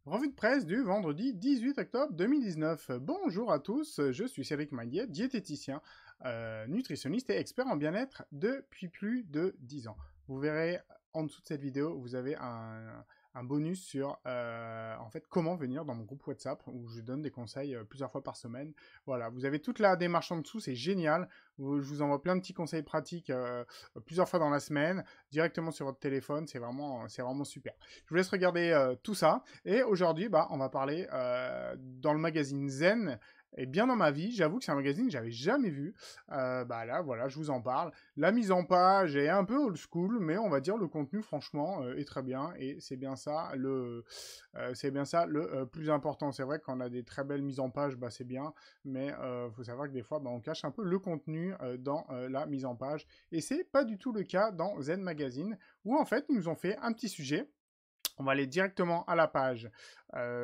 Revue de presse du vendredi 18 octobre 2019. Bonjour à tous, je suis Cédric Maillet, diététicien, nutritionniste et expert en bien-être depuis plus de 10 ans. Vous verrez en dessous de cette vidéo, vous avez un bonus sur en fait comment venir dans mon groupe WhatsApp où je donne des conseils plusieurs fois par semaine. Voilà, vous avez toute la démarche en dessous, c'est génial. Je vous envoie plein de petits conseils pratiques plusieurs fois dans la semaine, directement sur votre téléphone, c'est vraiment super. Je vous laisse regarder tout ça. Et aujourd'hui, on va parler dans le magazine Zen. Et bien dans ma vie, j'avoue que c'est un magazine que j'avais jamais vu. Là, voilà, je vous en parle. La mise en page est un peu old school, mais on va dire le contenu, franchement, est très bien. Et c'est bien ça le plus important. C'est vrai qu'on a des très belles mises en page, c'est bien, mais faut savoir que des fois, on cache un peu le contenu dans la mise en page. Et c'est pas du tout le cas dans Zen Magazine, où en fait, ils nous ont fait un petit sujet. On va aller directement à la page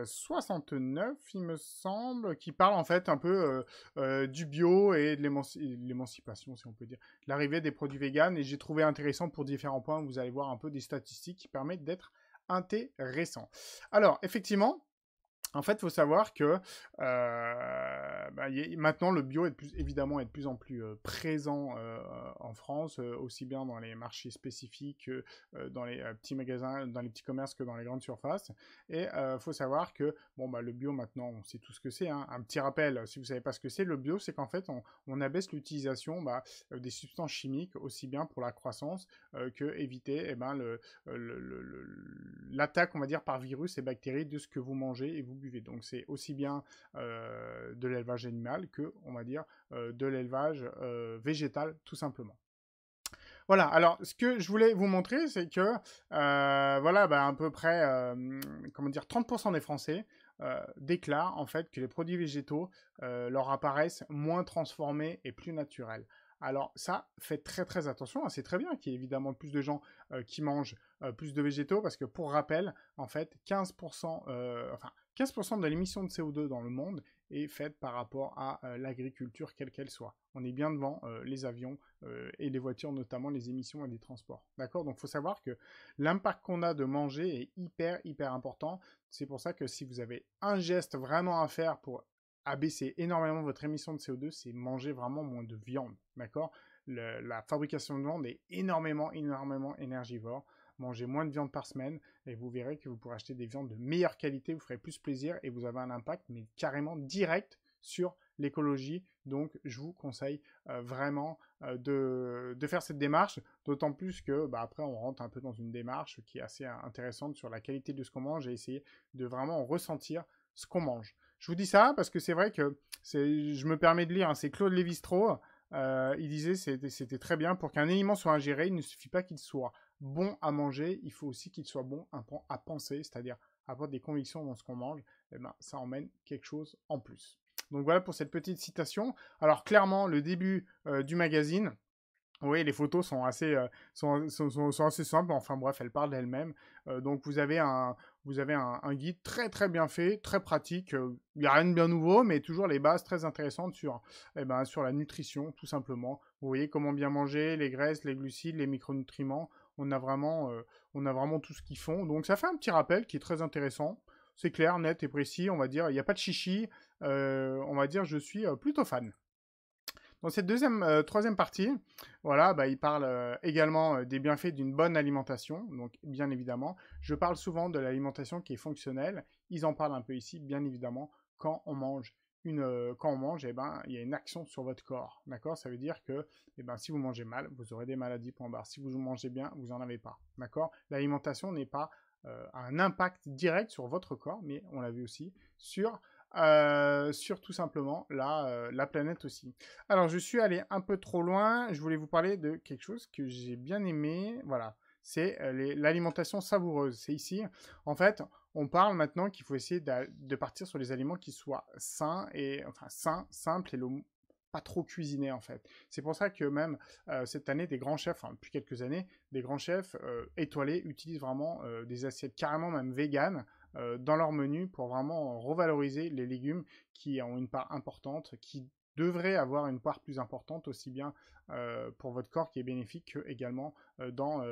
69, il me semble, qui parle en fait un peu du bio et de l'émancipation, si on peut dire, l'arrivée des produits véganes. Et j'ai trouvé intéressant pour différents points. Vous allez voir un peu des statistiques qui permettent d'être intéressants. Alors, effectivement, en fait, il faut savoir que maintenant le bio évidemment est de plus en plus présent en France, aussi bien dans les marchés spécifiques que dans les petits magasins, dans les petits commerces que dans les grandes surfaces. Et faut savoir que le bio maintenant, on sait tout ce que c'est. Hein. Un petit rappel, si vous savez pas ce que c'est, le bio, c'est qu'en fait on abaisse l'utilisation des substances chimiques aussi bien pour la croissance que éviter l'attaque, on va dire, par virus et bactéries de ce que vous mangez et vous buvez. Donc c'est aussi bien de l'élevage animal que, on va dire, de l'élevage végétal, tout simplement. Voilà, alors ce que je voulais vous montrer, c'est que, à peu près, 30% des Français déclarent en fait que les produits végétaux leur apparaissent moins transformés et plus naturels. Alors ça, faites très très attention, hein, c'est très bien qu'il y ait évidemment plus de gens qui mangent plus de végétaux, parce que pour rappel, en fait, 15% de l'émission de CO2 dans le monde est faite par rapport à l'agriculture, quelle qu'elle soit. On est bien devant les avions et les voitures, notamment les émissions et les transports. D'accord? Donc il faut savoir que l'impact qu'on a de manger est hyper important. C'est pour ça que si vous avez un geste vraiment à faire pour abaisser énormément votre émission de CO2, c'est manger vraiment moins de viande. D'accord? La fabrication de viande est énormément énergivore. Mangez moins de viande par semaine et vous verrez que vous pourrez acheter des viandes de meilleure qualité, vous ferez plus plaisir et vous avez un impact mais carrément direct sur l'écologie. Donc je vous conseille vraiment de faire cette démarche, d'autant plus que après on rentre un peu dans une démarche qui est assez intéressante sur la qualité de ce qu'on mange et essayer de vraiment ressentir ce qu'on mange. Je vous dis ça parce que c'est vrai que je me permets de lire, hein, c'est Claude Lévi-Strauss. Il disait c'était très bien, pour qu'un aliment soit ingéré, il ne suffit pas qu'il soit bon à manger, il faut aussi qu'il soit bon à penser, c'est-à-dire avoir des convictions dans ce qu'on mange. Ça emmène quelque chose en plus. Donc voilà pour cette petite citation. Alors clairement, le début du magazine, oui, les photos sont sont assez simples. Enfin bref, elles parlent d'elles-mêmes. Donc vous avez un guide très très bien fait, très pratique. Il n'y a rien de bien nouveau, mais toujours les bases très intéressantes sur la nutrition, tout simplement. Vous voyez comment bien manger, les graisses, les glucides, les micronutriments. On a vraiment tout ce qu'ils font. Donc ça fait un petit rappel qui est très intéressant. C'est clair, net et précis. On va dire, il n'y a pas de chichi. On va dire, je suis plutôt fan. Dans cette troisième partie, voilà, il parle également des bienfaits d'une bonne alimentation. Donc, bien évidemment, je parle souvent de l'alimentation qui est fonctionnelle. Ils en parlent un peu ici, bien évidemment, quand on mange. Quand on mange, il y a une action sur votre corps. D'accord? Ça veut dire que si vous mangez mal, vous aurez des maladies, point barre. Si vous mangez bien, vous n'en avez pas. D'accord? L'alimentation n'est pas un impact direct sur votre corps, mais on l'a vu aussi sur tout simplement la planète aussi. Alors, je suis allé un peu trop loin. Je voulais vous parler de quelque chose que j'ai bien aimé. Voilà, c'est l'alimentation savoureuse. C'est ici. En fait, on parle maintenant qu'il faut essayer de partir sur les aliments qui soient sains simples et pas trop cuisinés en fait. C'est pour ça que même cette année, des grands chefs, depuis quelques années, des grands chefs étoilés utilisent vraiment des assiettes carrément même véganes dans leur menu pour vraiment revaloriser les légumes qui ont une part importante, qui devrait avoir une part plus importante, aussi bien pour votre corps qui est bénéfique que également dans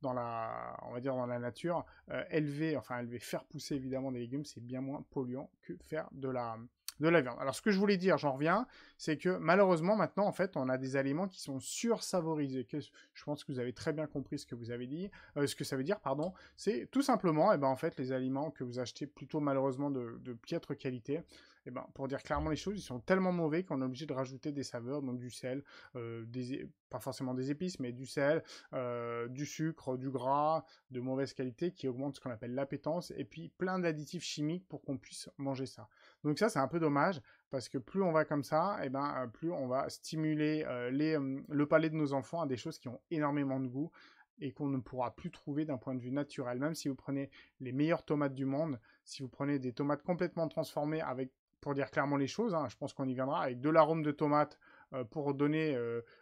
la, on va dire dans la nature. Élever, faire pousser évidemment des légumes, c'est bien moins polluant que faire de la viande. Alors ce que je voulais dire, j'en reviens, c'est que malheureusement maintenant en fait on a des aliments qui sont sursavorisés. Je pense que vous avez très bien compris ce que vous avez dit, ce que ça veut dire, pardon. C'est tout simplement, en fait les aliments que vous achetez plutôt malheureusement de piètre qualité. Pour dire clairement les choses, ils sont tellement mauvais qu'on est obligé de rajouter des saveurs, donc du sel, pas forcément des épices, mais du sel, du sucre, du gras de mauvaise qualité qui augmente ce qu'on appelle l'appétence, et puis plein d'additifs chimiques pour qu'on puisse manger ça. Donc ça, c'est un peu dommage, parce que plus on va comme ça, plus on va stimuler le palais de nos enfants à des choses qui ont énormément de goût et qu'on ne pourra plus trouver d'un point de vue naturel. Même si vous prenez les meilleures tomates du monde, si vous prenez des tomates complètement transformées avec, pour dire clairement les choses, je pense qu'on y viendra, avec de l'arôme de tomate pour donner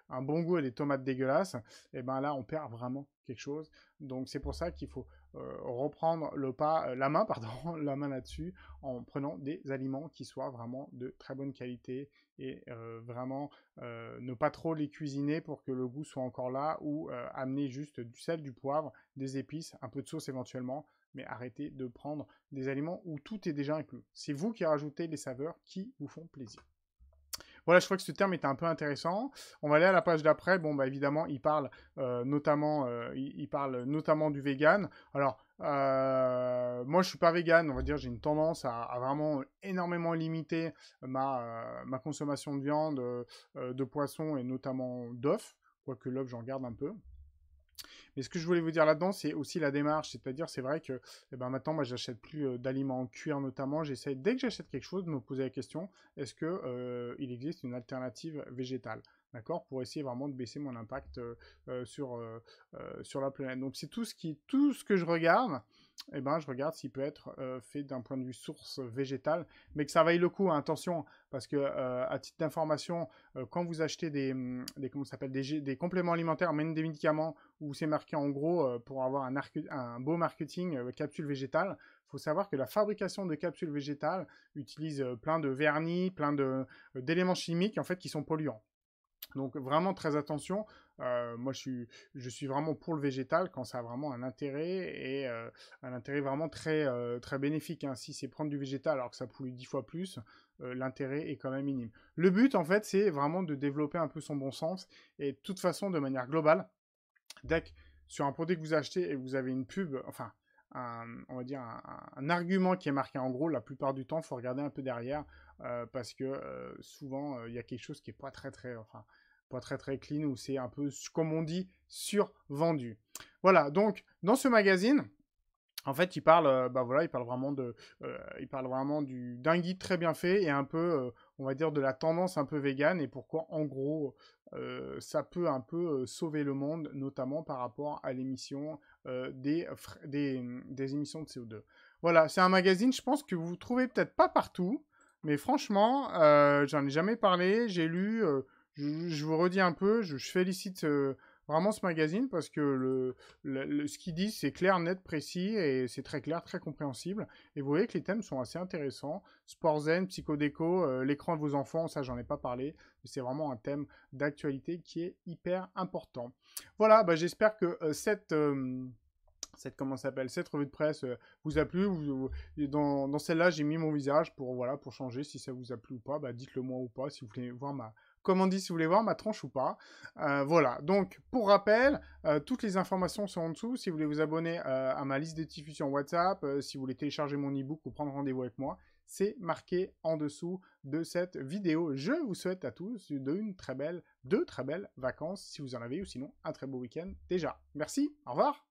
un bon goût à des tomates dégueulasses, là on perd vraiment quelque chose. Donc c'est pour ça qu'il faut reprendre la main là-dessus, en prenant des aliments qui soient vraiment de très bonne qualité et vraiment ne pas trop les cuisiner pour que le goût soit encore là, ou amener juste du sel, du poivre, des épices, un peu de sauce éventuellement, mais arrêtez de prendre des aliments où tout est déjà inclus. C'est vous qui rajoutez les saveurs qui vous font plaisir. Voilà, je crois que ce terme était un peu intéressant. On va aller à la page d'après. Bon, évidemment, il parle notamment du vegan. Alors, moi, je suis pas vegan. On va dire, j'ai une tendance à vraiment énormément limiter ma consommation de viande, de poisson et notamment d'œufs. Quoique l'œuf, j'en garde un peu. Mais ce que je voulais vous dire là-dedans, c'est aussi la démarche. C'est-à-dire, c'est vrai que maintenant, moi, j'achète plus d'aliments en cuir notamment. J'essaie, dès que j'achète quelque chose, de me poser la question, est-ce que il existe une alternative végétale, d'accord, pour essayer vraiment de baisser mon impact sur la planète. Donc, c'est tout ce que je regarde. Je regarde s'il peut être fait d'un point de vue source végétale, mais que ça vaille le coup, hein, attention, parce que à titre d'information, quand vous achetez des compléments alimentaires, même des médicaments, où c'est marqué en gros pour avoir un beau marketing capsule végétale, il faut savoir que la fabrication de capsules végétales utilise plein de vernis, plein d'éléments chimiques en fait qui sont polluants. Donc vraiment très attention. Moi je suis vraiment pour le végétal quand ça a vraiment un intérêt, et un intérêt vraiment très très bénéfique. Si c'est prendre du végétal alors que ça pollue 10 fois plus, l'intérêt est quand même minime. Le but en fait c'est vraiment de développer un peu son bon sens, et de toute façon de manière globale, dès que sur un produit que vous achetez et vous avez une pub, on va dire un argument qui est marqué en gros, la plupart du temps, il faut regarder un peu derrière, parce que souvent, il y a quelque chose qui est pas très très clean, ou c'est un peu, comme on dit, survendu. Voilà, donc, dans ce magazine, en fait, il parle vraiment d'un guide très bien fait, et un peu, on va dire, de la tendance un peu vegan, et pourquoi, en gros, ça peut un peu sauver le monde, notamment par rapport à l'émission des émissions de CO2. Voilà, c'est un magazine, je pense que vous trouvez peut-être pas partout, mais franchement, j'en ai jamais parlé, j'ai lu, je vous redis un peu, je félicite vraiment ce magazine, parce que ce qu'ils disent, c'est clair, net, précis, et c'est très clair, très compréhensible. Et vous voyez que les thèmes sont assez intéressants. Sport zen, psychodéco, l'écran de vos enfants, ça j'en ai pas parlé, mais c'est vraiment un thème d'actualité qui est hyper important. Voilà, j'espère que cette revue de presse vous a plu. Dans celle-là, j'ai mis mon visage pour changer. Si ça vous a plu ou pas, dites-le moi ou pas, si vous voulez voir si vous voulez voir ma tronche ou pas. Voilà, donc pour rappel, toutes les informations sont en dessous. Si vous voulez vous abonner à ma liste de diffusion WhatsApp, si vous voulez télécharger mon e-book ou prendre rendez-vous avec moi, c'est marqué en dessous de cette vidéo. Je vous souhaite à tous de très belles vacances, si vous en avez, ou sinon un très beau week-end déjà. Merci, au revoir.